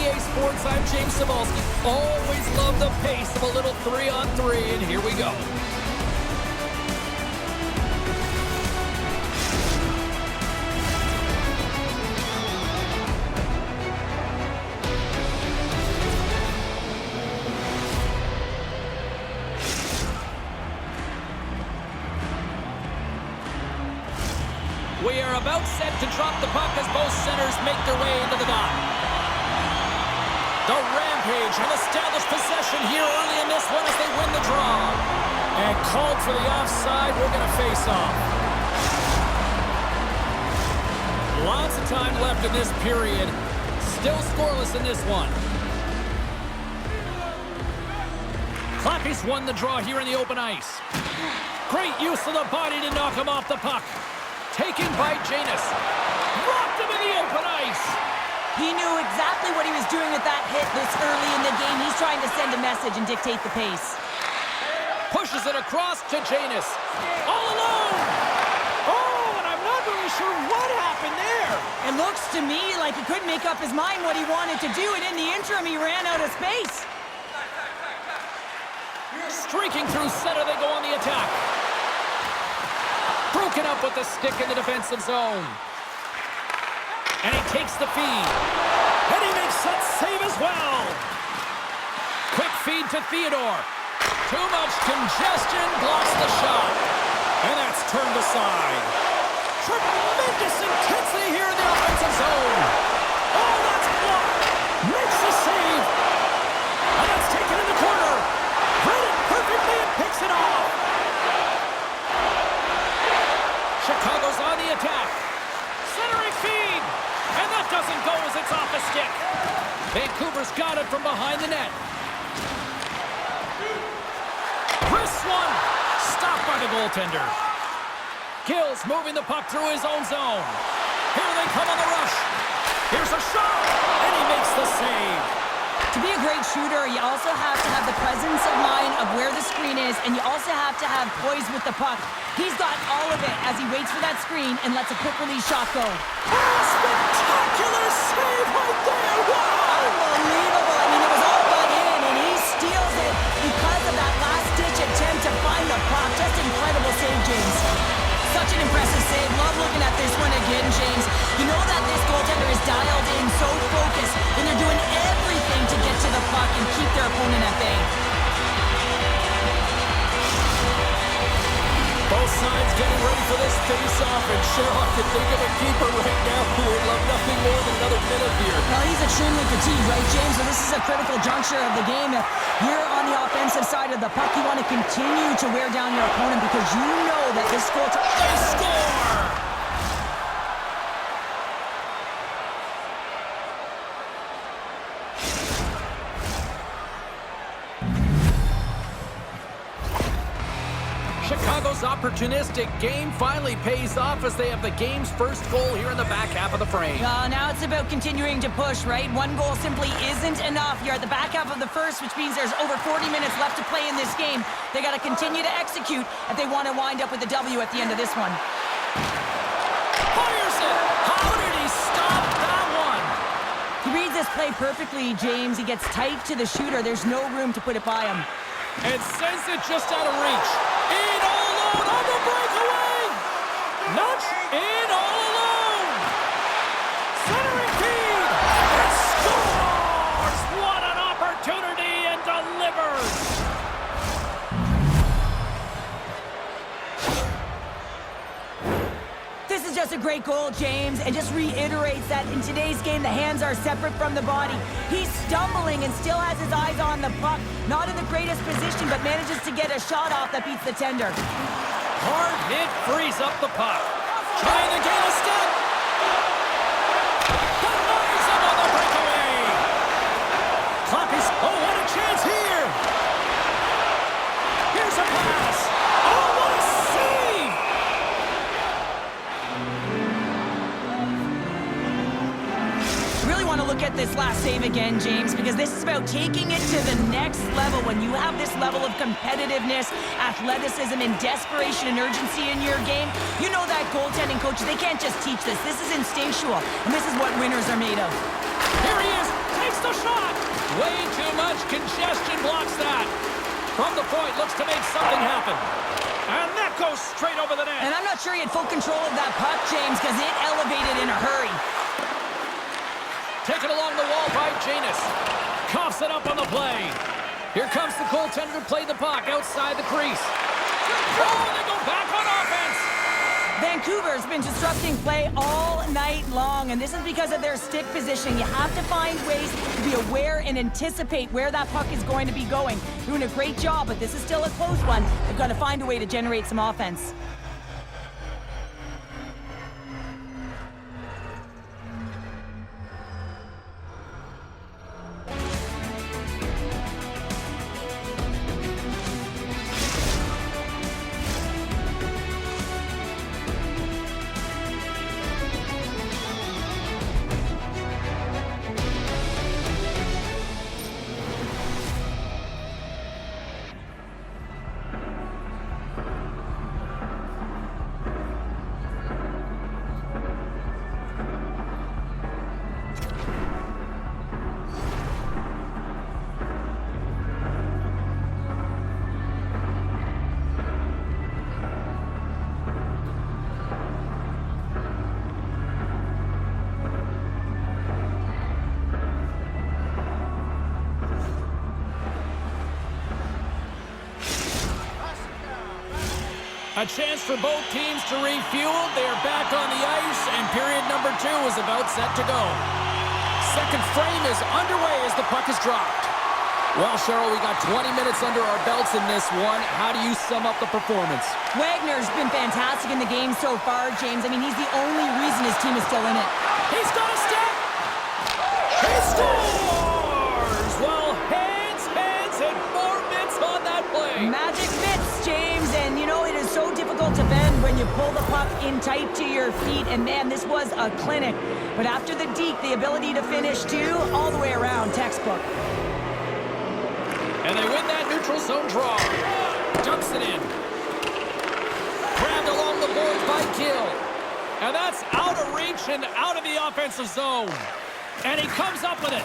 EA Sports, I'm James Cebulski. Always love the pace of a little 3-on-3, and here we go. We are about set to drop the puck as both centers make their way into the dot. The Rampage have established possession here early in this one as they win the draw. And called for the offside, we're going to face off. Lots of time left in this period. Still scoreless in this one. Clappy's won the draw here in the open ice. Great use of the body to knock him off the puck. Taken by Janus. Rocked him in the open ice. He knew exactly what he was doing with that hit this early in the game. He's trying to send a message and dictate the pace. Pushes it across to Janus. All alone. Oh, and I'm not really sure what happened there. It looks to me like he couldn't make up his mind what he wanted to do, and in the interim, he ran out of space. Streaking through center, they go on the attack. Broken up with the stick in the defensive zone. And he takes the feed. And he makes that save as well. Quick feed to Theodore. Too much congestion, blocks the shot. And that's turned aside. Tremendous intensity here in the offensive zone. Oh, that's blocked. Makes the save. And that's taken in the corner. Read it perfectly and picks it off. Chicago's on the attack. Centering feed. And that doesn't go as it's off a stick. Vancouver's got it from behind the net. Wrist one. Stopped by the goaltender. Gills moving the puck through his own zone. Here they come on the rush. Here's a shot. And he makes the save. To be a great shooter, you also have to have the presence of mind of where the screen is, and you also have to have poise with the puck. He's got all of it as he waits for that screen and lets a quick release shot go. Spectacular save right there. Wow! Unbelievable. I mean, it was all but in, and he steals it because of that last-ditch attempt to find the puck. Just incredible save, James. Such an impressive save. Love looking at this one again, James. You know that this goaltender is dialed in, so focused, and they're doing everything to get to the puck and keep their opponent at bay. Both sides getting ready for this face-off, and Sherlock can think of a keeper right now who would love nothing more than another minute here. Well, he's extremely fatigued, right, James? So this is a critical juncture of the game. If you're on the offensive side of the puck, you want to continue to wear down your opponent because you know that this goal... They score! Chicago's opportunistic game finally pays off as they have the game's first goal here in the back half of the frame. Now it's about continuing to push, right? One goal simply isn't enough. You're at the back half of the first, which means there's over 40 minutes left to play in this game. They got to continue to execute if they want to wind up with a W at the end of this one. Fires it! How did he stop that one? He reads this play perfectly, James. He gets tight to the shooter. There's no room to put it by him. And sends it just out of reach. In all alone on the breakaway! Not in all alone! Centering feed! And scores! What an opportunity, and delivers! This is just a great goal, James, and just reiterates that in today's game, the hands are separate from the body. He's stumbling and still has his eyes on the puck. Not in the greatest position, but manages to get a shot off that beats the tender. Hard hit frees up the puck. Trying to gain a step. Denies him on the breakaway. Clappy's, oh, what a chance here. Here's a pass. Oh, what a save. Really want to look at this last save again, James, because this is about taking it to the next level. When you have this level of competitiveness, athleticism, and desperation and urgency in your game, you know that goaltending coaches, they can't just teach this. This is instinctual, and this is what winners are made of. Here he is. Takes Takes the shot. Way too much congestion blocks that. From the point, looks to make something happen. And that goes straight over the net. And I'm not sure he had full control of that puck, James, because it elevated in a hurry. Taken along the wall by Janus. Coughs it up on the play. Here comes the goaltender to play the puck outside the crease. Oh, they go back on offense. Vancouver's been disrupting play all night long, and this is because of their stick positioning. You have to find ways to be aware and anticipate where that puck is going to be going. Doing a great job, but this is still a close one. They've got to find a way to generate some offense. A chance for both teams to refuel. They are back on the ice, and period number 2 is about set to go. Second frame is underway as the puck is dropped. Well, Cheryl, we got 20 minutes under our belts in this one. How do you sum up the performance? Wagner's been fantastic in the game so far, James. I mean, he's the only reason his team is still in it. He's got a step! He scores! Well, hands, and more mitts on that play. Magic mitts, James, and you know, it is so difficult to bend when you pull the puck in tight to your feet, and man, this was a clinic. But after the deke, the ability to finish too, all the way around, textbook. And they win that neutral zone draw. Dumps it in. Grabbed along the boards by Gill. And that's out of reach and out of the offensive zone. And he comes up with it.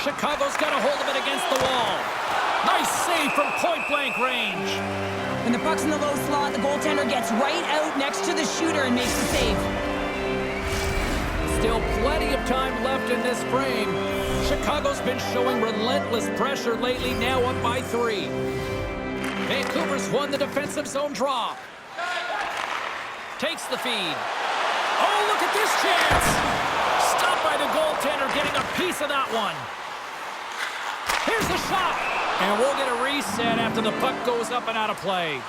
Chicago's got a hold of it against the wall. Nice save from point-blank range. When the puck's in the low slot, the goaltender gets right out next to the shooter and makes the save. Still plenty of time left in this frame. Chicago's been showing relentless pressure lately, now up by 3. Vancouver's won the defensive zone draw. Takes the feed. Oh, look at this chance! Stopped by the goaltender, getting a piece of that one. Here's the shot! And we'll get a reset after the puck goes up and out of play.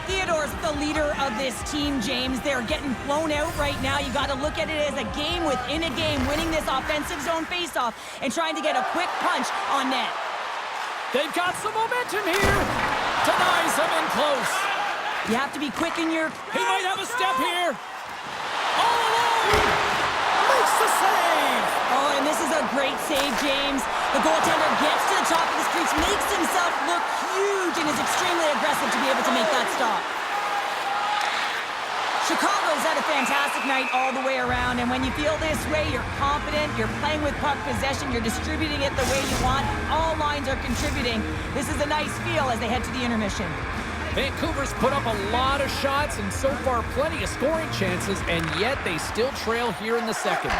Theodore's the leader of this team, James. They're getting blown out right now. You got to look at it as a game within a game, winning this offensive zone faceoff and trying to get a quick punch on net. They've got some momentum here. Denies him in close. You have to be quick in your... He might have a step here. All alone. Makes the save. Oh, and this is a great save, James. The goaltender gets to the top of the crease, makes himself look huge, and is extremely aggressive to be able to make that stop. Chicago's had a fantastic night all the way around, and when you feel this way, you're confident, you're playing with puck possession, you're distributing it the way you want. All lines are contributing. This is a nice feel as they head to the intermission. Vancouver's put up a lot of shots and so far plenty of scoring chances, and yet they still trail here in the second.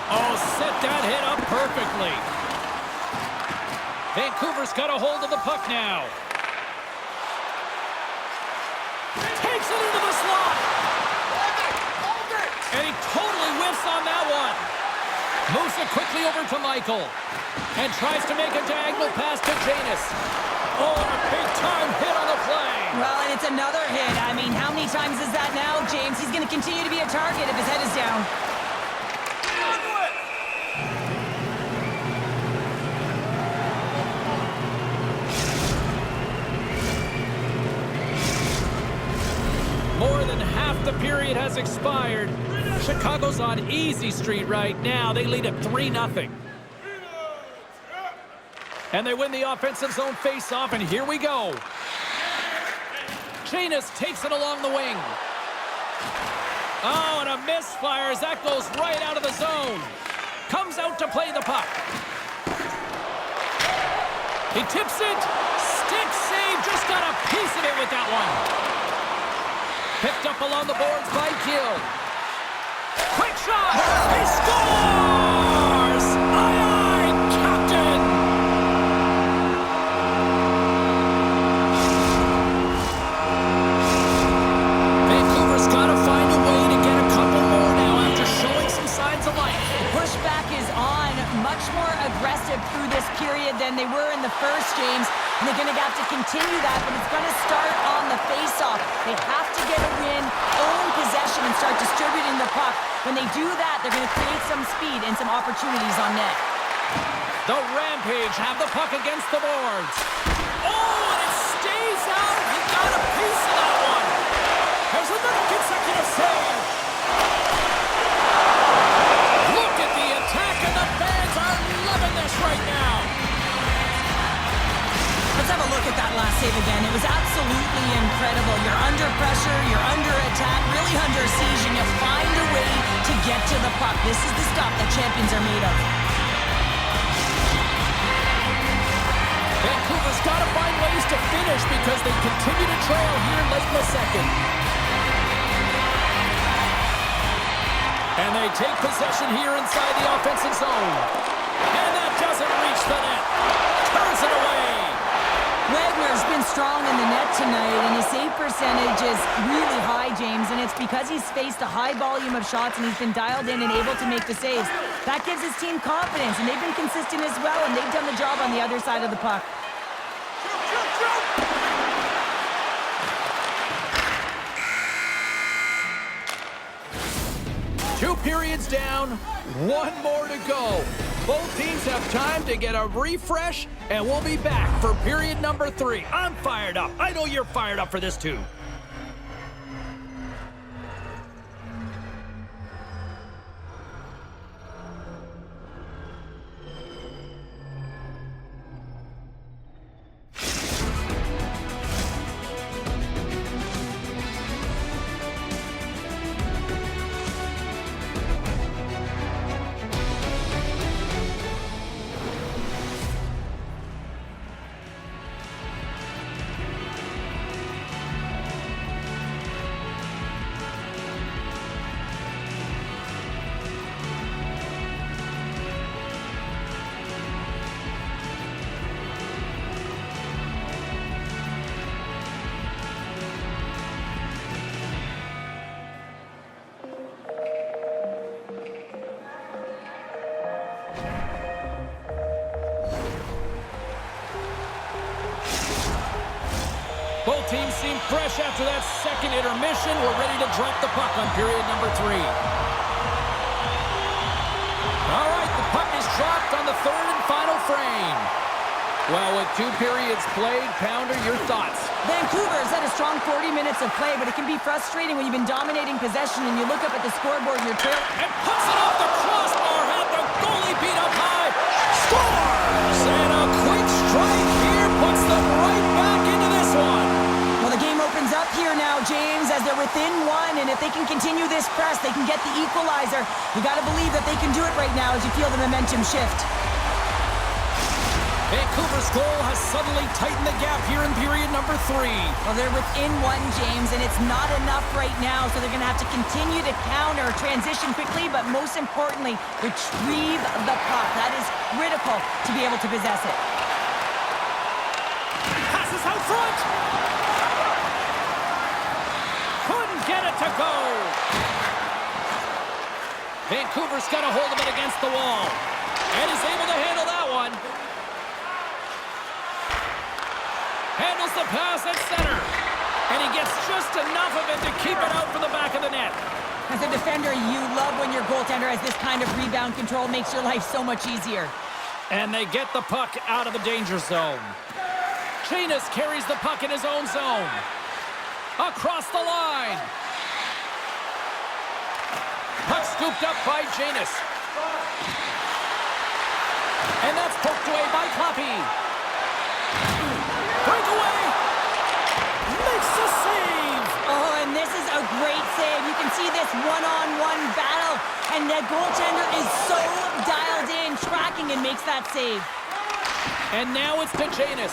Oh, set that hit up perfectly. Vancouver's got a hold of the puck now. Takes it into the slot. And he totally whiffs on that one. Moves it quickly over to Michael. And tries to make a diagonal pass to Janus. Oh, and a big-time hit on the play. Well, and it's another hit. I mean, how many times is that now, James? He's going to continue to be a target if his head is down. More than half the period has expired. Chicago's on easy street right now. They lead at 3-0. And they win the offensive zone face-off, and here we go. Janus takes it along the wing. Oh, and a misfire as that goes right out of the zone. Comes out to play the puck. He tips it. Stick save. Just got a piece of it with that one. Picked up along the boards by Gill. Quick shot. He scores! Aye, aye, Captain! Vancouver's got to find a way to get a couple more now after showing some signs of life. The pushback is on, much more aggressive through this period than they were in the first, James. And they're going to have to continue that, but it's going to start on the face-off. They have to get a win, own possession, and start distributing the puck. When they do that, they're going to create some speed and some opportunities on net. The Rampage have the puck against the boards. Oh, and it stays out. He got a piece of that one. There's another consecutive save. Look at the attack, and the fans are loving this right now. Let's have a look at that last save again. It was absolutely incredible. You're under pressure, you're under attack, really under siege, and you find a way to get to the puck. This is the stuff that champions are made of. Vancouver's got to find ways to finish because they continue to trail here late in the second. And they take possession here inside the offensive zone. And that doesn't reach the net. Turns it away. Wagner's been strong in the net tonight, and his save percentage is really high, James, and it's because he's faced a high volume of shots and he's been dialed in and able to make the saves. That gives his team confidence, and they've been consistent as well, and they've done the job on the other side of the puck. Two periods down, one more to go. Both teams have time to get a refresh, and we'll be back for period number 3. I'm fired up. I know you're fired up for this too. Both teams seem fresh after that second intermission. We're ready to drop the puck on period number 3. All right, the puck is dropped on the third and final frame. Well, with 2 periods played, Pounder, your thoughts? Vancouver's had a strong 40 minutes of play, but it can be frustrating when you've been dominating possession and you look up at the scoreboard and you're trailing. And puts it off the crossbar. Had the goalie beat up high. Scores! And a quick strike here puts them right back into this one. Well, the game opens up here now, James, as they're within 1, and if they can continue this press, they can get the equalizer. You got to believe that they can do it right now as you feel the momentum shift. Vancouver's goal has suddenly tightened the gap here in period number 3. Well, they're within 1, James, and it's not enough right now, so they're going to have to continue to counter, transition quickly, but most importantly, retrieve the puck. That is critical to be able to possess it. Passes out front. Couldn't get it to go. Vancouver's got a hold of it against the wall, and is able to handle that one. Handles the pass at center. And he gets just enough of it to keep it out for the back of the net. As a defender, you love when your goaltender has this kind of rebound control. Makes your life so much easier. And they get the puck out of the danger zone. Janus carries the puck in his own zone. Across the line. Puck scooped up by Janus. And that's poked away by Kloppy. Breakaway! Makes the save! Oh, and this is a great save. You tough one-on-one battle, and the goaltender is so dialed in, tracking and makes that save. And now it's to Janus.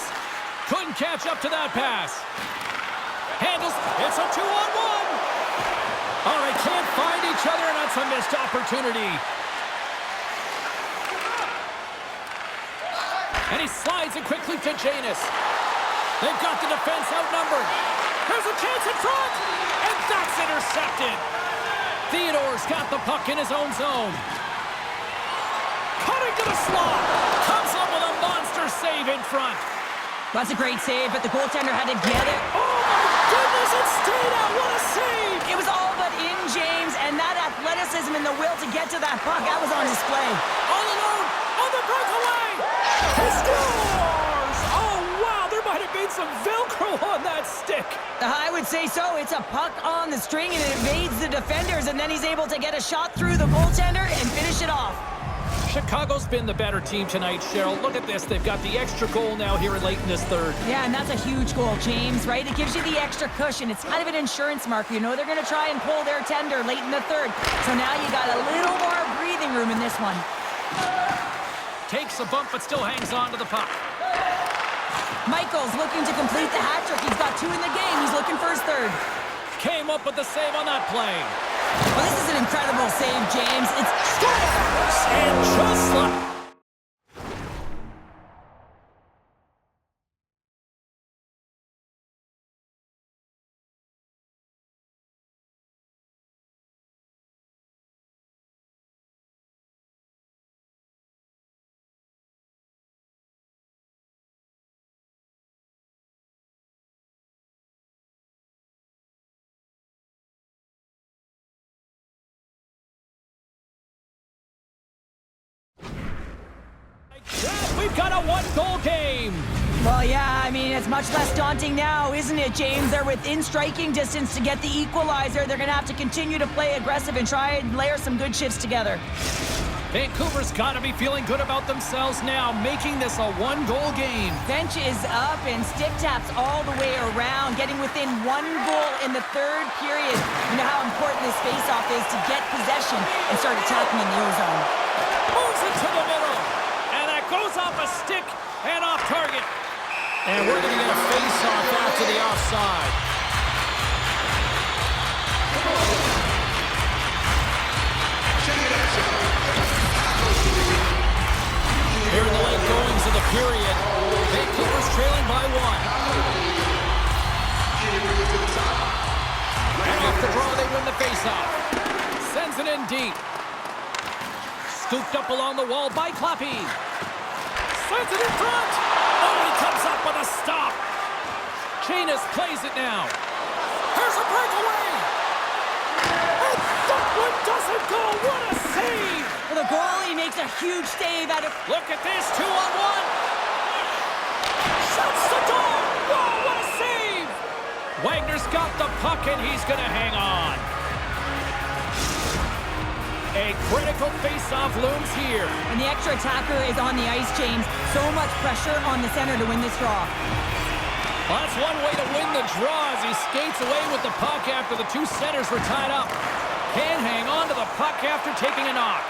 Couldn't catch up to that pass. Handles, it's a 2-on-1. All right, can't find each other, and that's a missed opportunity. And he slides it quickly to Janus. They've got the defense outnumbered. There's a chance in front, and that's intercepted. Theodore's got the puck in his own zone. Cutting to the slot. Comes up with a monster save in front. That's a great save, but the goaltender had to get it. Oh, my goodness, it stayed out. What a save. It was all but in, James, and that athleticism and the will to get to that puck, that was on display. All alone on the breakaway. He scores! Oh, wow, there might have been some Velcro on that stick. I would say so. It's a puck on the string, and it evades the defenders, and then he's able to get a shot through the goaltender and finish it off. Chicago's been the better team tonight, Cheryl. Look at this. They've got the extra goal now here late in this third. Yeah, and that's a huge goal, James, right? It gives you the extra cushion. It's kind of an insurance marker. You know they're going to try and pull their tender late in the third. So now you got a little more breathing room in this one. Takes a bump, but still hangs on to the puck. Michael's looking to complete the hat trick. He's got 2 in the game. He's looking for his third. Came up with the save on that play. Well, this is an incredible save, James. It's Scores! And just like... We've got a 1-goal game. Well, yeah, I mean, it's much less daunting now, isn't it, James? They're within striking distance to get the equalizer. They're going to have to continue to play aggressive and try and layer some good shifts together. Vancouver's got to be feeling good about themselves now, making this a 1-goal game. Bench is up and stick taps all the way around, getting within 1 goal in the third period. You know how important this faceoff is to get possession and start attacking in the O-zone. Moves it to the middle. And that goes off a stick and off target. And we're going to get a face-off after the offside. Here in the late goings of the period, Vancouver's trailing by 1. And off the draw, they win the face-off. Sends it in deep. Scooped up along the wall by Clappy. Sends it in front. Oh, he comes up with a stop. Janus plays it now. Here's a breakaway. And that one doesn't go. What a save. Well, the goalie makes a huge save out of... Look at this, 2-on-1. Shuts the door. Whoa, what a save. Wagner's got the puck, and he's going to hang on. A critical face-off looms here. And the extra attacker is on the ice, James. So much pressure on the center to win this draw. Well, that's one way to win the draw as he skates away with the puck after the 2 centers were tied up. Can't hang on to the puck after taking a knock.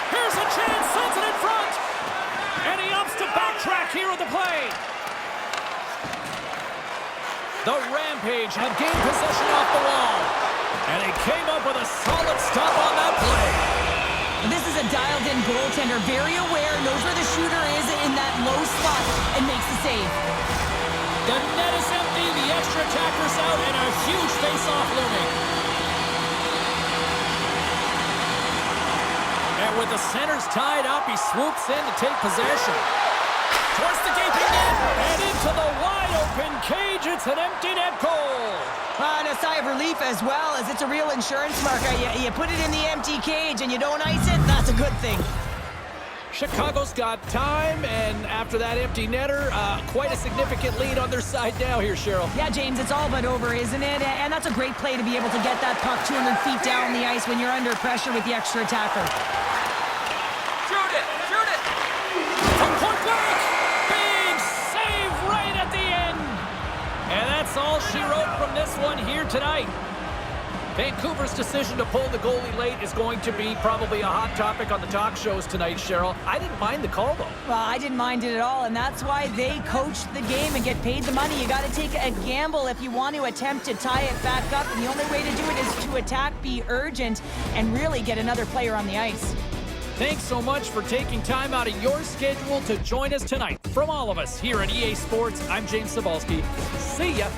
Here's a chance, sends it in front. And he opts to backtrack here with the play. The Rampage have gained possession off the wall. And he came up with a solid stop on that play. And this is a dialed-in goaltender, very aware, knows where the shooter is in that low spot, and makes the save. The net is empty, the extra attacker's out, and a huge face-off looming. And with the centers tied up, he swoops in to take possession. Towards the gaping net, and into the wide-open cage. It's an empty net goal. And a sigh of relief as well, as it's a real insurance marker. You put it in the empty cage and you don't ice it, that's a good thing. Chicago's got time, and after that empty netter, quite a significant lead on their side now here, Cheryl. Yeah, James, it's all but over, isn't it? And that's a great play to be able to get that puck 200 feet down the ice when you're under pressure with the extra attacker. Shoot it! Shoot it! From point blank! Big save right at the end! And that's all she wrote from this one here tonight. Vancouver's decision to pull the goalie late is going to be probably a hot topic on the talk shows tonight, Cheryl. I didn't mind the call, though. Well, I didn't mind it at all, and that's why they coach the game and get paid the money. You got to take a gamble if you want to attempt to tie it back up, and the only way to do it is to attack, be urgent, and really get another player on the ice. Thanks so much for taking time out of your schedule to join us tonight. From all of us here at EA Sports, I'm James Cebulski. See ya.